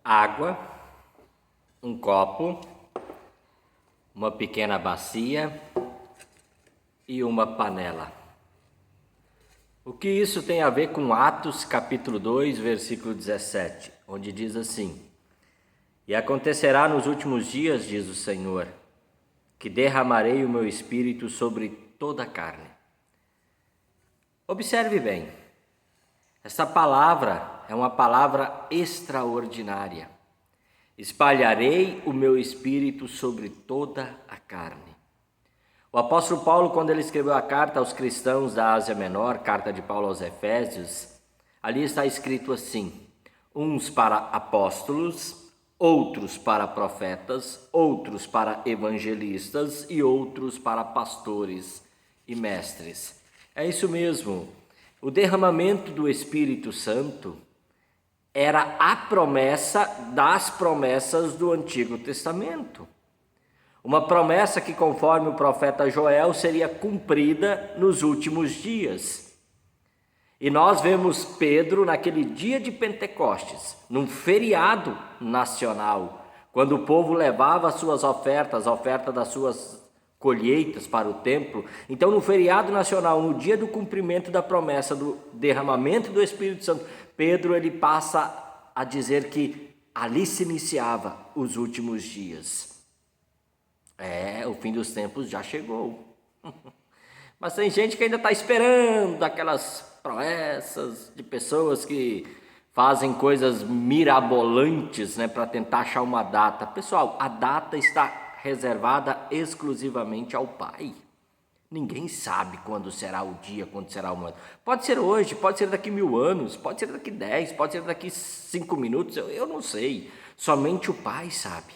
água, um copo, uma pequena bacia e uma panela. O que isso tem a ver com Atos capítulo 2, versículo 17, onde diz assim: E acontecerá nos últimos dias, diz o Senhor, que derramarei o meu espírito sobre toda a carne. Observe bem, essa palavra é uma palavra extraordinária. Espalharei o meu espírito sobre toda a carne. O apóstolo Paulo, quando ele escreveu a carta aos cristãos da Ásia Menor, carta de Paulo aos Efésios, ali está escrito assim: uns para apóstolos, outros para profetas, outros para evangelistas e outros para pastores e mestres. É isso mesmo. O derramamento do Espírito Santo era a promessa das promessas do Antigo Testamento. Uma promessa que, conforme o profeta Joel, seria cumprida nos últimos dias. E nós vemos Pedro naquele dia de Pentecostes, num feriado nacional, quando o povo levava as suas ofertas, a oferta das suas colheitas para o templo. Então, no feriado nacional, no dia do cumprimento da promessa do derramamento do Espírito Santo, Pedro ele passa a dizer que ali se iniciava os últimos dias. O fim dos tempos já chegou. Mas tem gente que ainda está esperando aquelas promessas de pessoas que fazem coisas mirabolantes, para tentar achar uma data. Pessoal, a data está reservada exclusivamente ao Pai. Ninguém sabe quando será o dia, quando será o momento. Pode ser hoje, pode ser daqui 1000 anos, pode ser daqui 10, pode ser daqui 5 minutos, eu não sei. Somente o Pai sabe.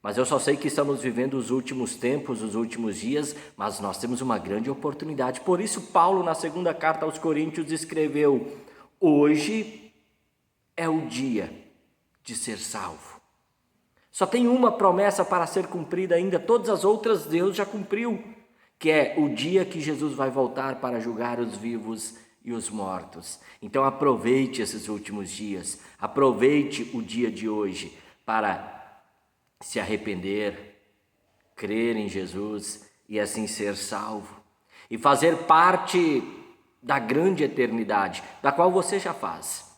Mas eu só sei que estamos vivendo os últimos tempos, os últimos dias, mas nós temos uma grande oportunidade. Por isso, Paulo, na segunda carta aos Coríntios, escreveu: hoje é o dia de ser salvo. Só tem uma promessa para ser cumprida ainda, todas as outras Deus já cumpriu, que é o dia que Jesus vai voltar para julgar os vivos e os mortos. Então aproveite esses últimos dias, aproveite o dia de hoje para se arrepender, crer em Jesus e assim ser salvo e fazer parte da grande eternidade, da qual você já faz.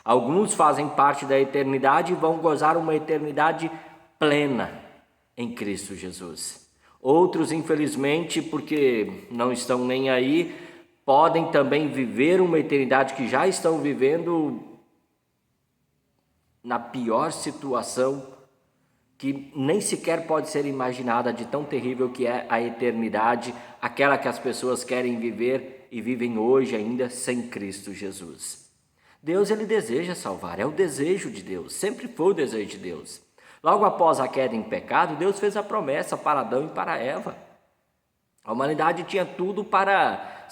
Alguns fazem parte da eternidade e vão gozar uma eternidade plena em Cristo Jesus. Outros, infelizmente, porque não estão nem aí, podem também viver uma eternidade que já estão vivendo na pior situação, que nem sequer pode ser imaginada, de tão terrível que é a eternidade, aquela que as pessoas querem viver e vivem hoje ainda sem Cristo Jesus. Deus, ele deseja salvar, é o desejo de Deus, sempre foi o desejo de Deus. Logo após a queda em pecado, Deus fez a promessa para Adão e para Eva. A humanidade tinha tudo para,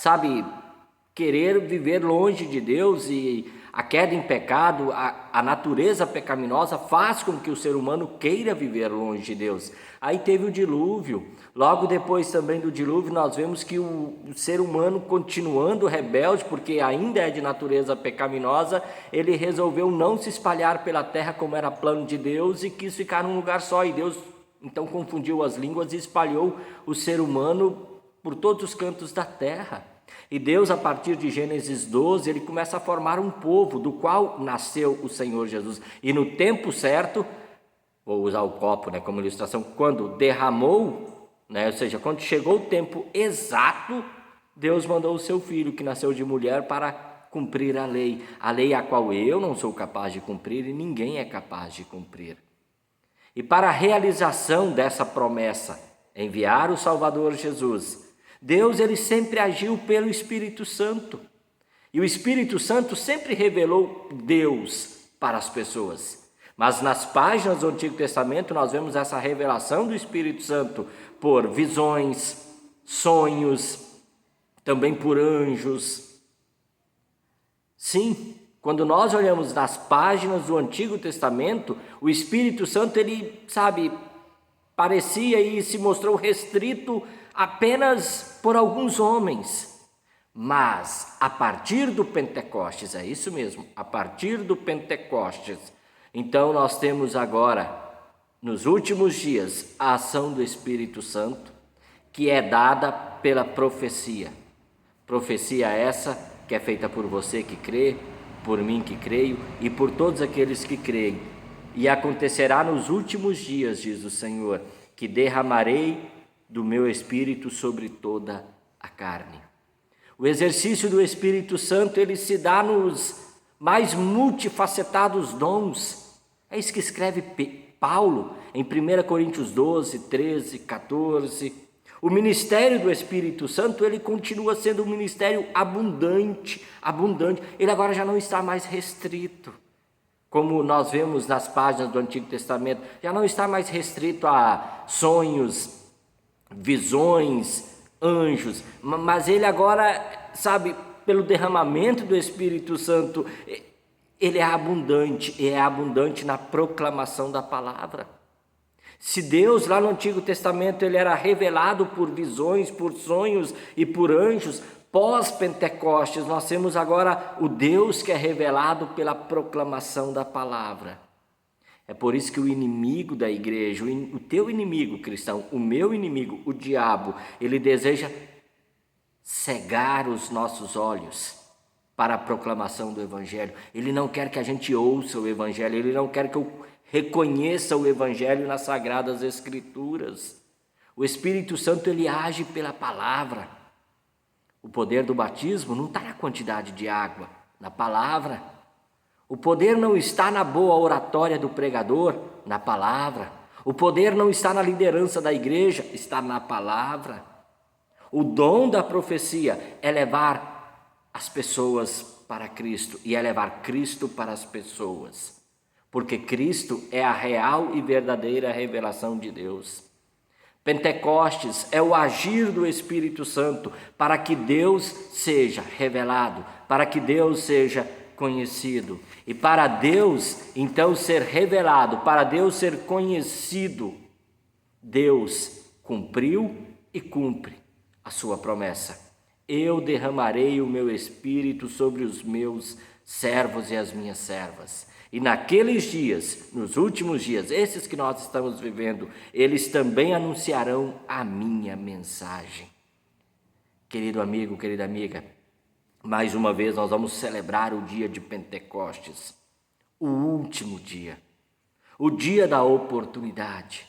querer viver longe de Deus, e a queda em pecado, a natureza pecaminosa faz com que o ser humano queira viver longe de Deus. Aí teve o dilúvio. Logo depois também do dilúvio, nós vemos que o ser humano, continuando rebelde, porque ainda é de natureza pecaminosa, ele resolveu não se espalhar pela terra como era plano de Deus e quis ficar num lugar só. E Deus então confundiu as línguas e espalhou o ser humano por todos os cantos da terra. E Deus, a partir de Gênesis 12, ele começa a formar um povo, do qual nasceu o Senhor Jesus. E no tempo certo, vou usar o copo como ilustração, quando derramou, ou seja, quando chegou o tempo exato, Deus mandou o seu filho, que nasceu de mulher, para cumprir a lei a qual eu não sou capaz de cumprir e ninguém é capaz de cumprir. E para a realização dessa promessa, enviar o Salvador Jesus, Deus, ele sempre agiu pelo Espírito Santo. E o Espírito Santo sempre revelou Deus para as pessoas. Mas nas páginas do Antigo Testamento nós vemos essa revelação do Espírito Santo por visões, sonhos, também por anjos. Sim, quando nós olhamos nas páginas do Antigo Testamento, o Espírito Santo, ele, parecia e se mostrou restrito apenas por alguns homens. Mas a partir do Pentecostes, é isso mesmo, a partir do Pentecostes, Então nós temos agora, nos últimos dias, a ação do Espírito Santo, que é dada pela profecia. Profecia essa que é feita por você que crê, por mim que creio e por todos aqueles que creem. E acontecerá nos últimos dias, diz o Senhor, que derramarei do meu Espírito sobre toda a carne. O exercício do Espírito Santo, ele se dá nos mais multifacetados dons. É isso que escreve Paulo em 1 Coríntios 12, 13, 14. O ministério do Espírito Santo, ele continua sendo um ministério abundante. Ele agora já não está mais restrito, como nós vemos nas páginas do Antigo Testamento, já não está mais restrito a sonhos, visões, anjos, mas ele agora, pelo derramamento do Espírito Santo, ele é abundante na proclamação da palavra. Se Deus lá no Antigo Testamento ele era revelado por visões, por sonhos e por anjos, pós-Pentecostes nós temos agora o Deus que é revelado pela proclamação da palavra. É por isso que o inimigo da igreja, o teu inimigo cristão, o meu inimigo, o diabo, ele deseja cegar os nossos olhos para a proclamação do Evangelho. Ele não quer que a gente ouça o Evangelho, ele não quer que eu reconheça o Evangelho nas Sagradas Escrituras. O Espírito Santo, ele age pela palavra. O poder do batismo não está na quantidade de água, na palavra. O poder não está na boa oratória do pregador, na palavra. O poder não está na liderança da igreja, está na palavra. O dom da profecia é levar as pessoas para Cristo e é levar Cristo para as pessoas. Porque Cristo é a real e verdadeira revelação de Deus. Pentecostes é o agir do Espírito Santo para que Deus seja revelado, para que Deus seja conhecido. E para Deus, então, ser revelado, para Deus ser conhecido, Deus cumpriu e cumpre a sua promessa. Eu derramarei o meu Espírito sobre os meus servos e as minhas servas. E naqueles dias, nos últimos dias, esses que nós estamos vivendo, eles também anunciarão a minha mensagem. Querido amigo, querida amiga, mais uma vez nós vamos celebrar o dia de Pentecostes, o último dia, o dia da oportunidade.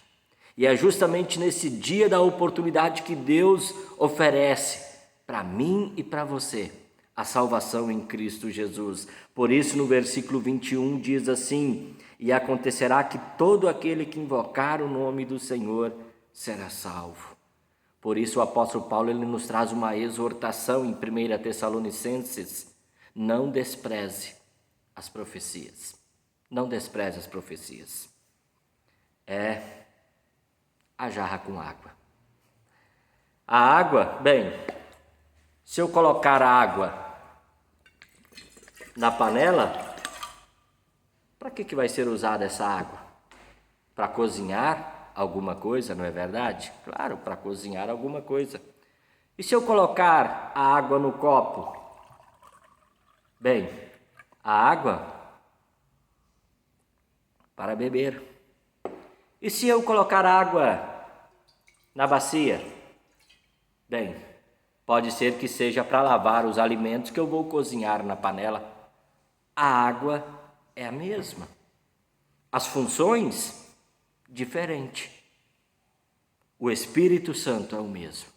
E é justamente nesse dia da oportunidade que Deus oferece para mim e para você a salvação em Cristo Jesus. Por isso, no versículo 21 diz assim: e acontecerá que todo aquele que invocar o nome do Senhor será salvo. Por isso o apóstolo Paulo ele nos traz uma exortação em 1 Tessalonicenses: não despreze as profecias. Não despreze as profecias. É a jarra com água. A água, se eu colocar a água na panela, para que vai ser usada essa água? Para cozinhar alguma coisa, não é verdade? Claro, para cozinhar alguma coisa. E se eu colocar a água no copo? A água para beber. E se eu colocar água na bacia? Pode ser que seja para lavar os alimentos que eu vou cozinhar na panela. A água é a mesma. As funções, diferente. O Espírito Santo é o mesmo.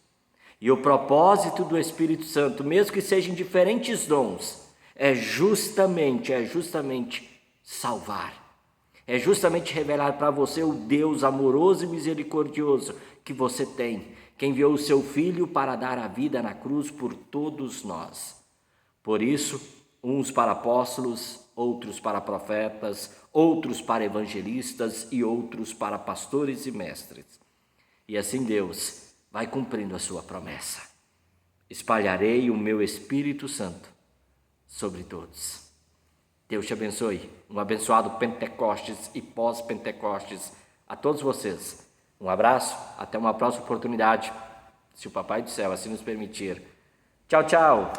E o propósito do Espírito Santo, mesmo que sejam diferentes dons, é justamente salvar. É justamente revelar para você o Deus amoroso e misericordioso que você tem, que enviou o seu Filho para dar a vida na cruz por todos nós. Por isso, uns para apóstolos, outros para profetas, outros para evangelistas e outros para pastores e mestres. E assim Deus vai cumprindo a sua promessa. Espalharei o meu Espírito Santo sobre todos. Deus te abençoe. Um abençoado Pentecostes e pós-Pentecostes a todos vocês. Um abraço, até uma próxima oportunidade, se o Papai do Céu assim nos permitir. Tchau, tchau!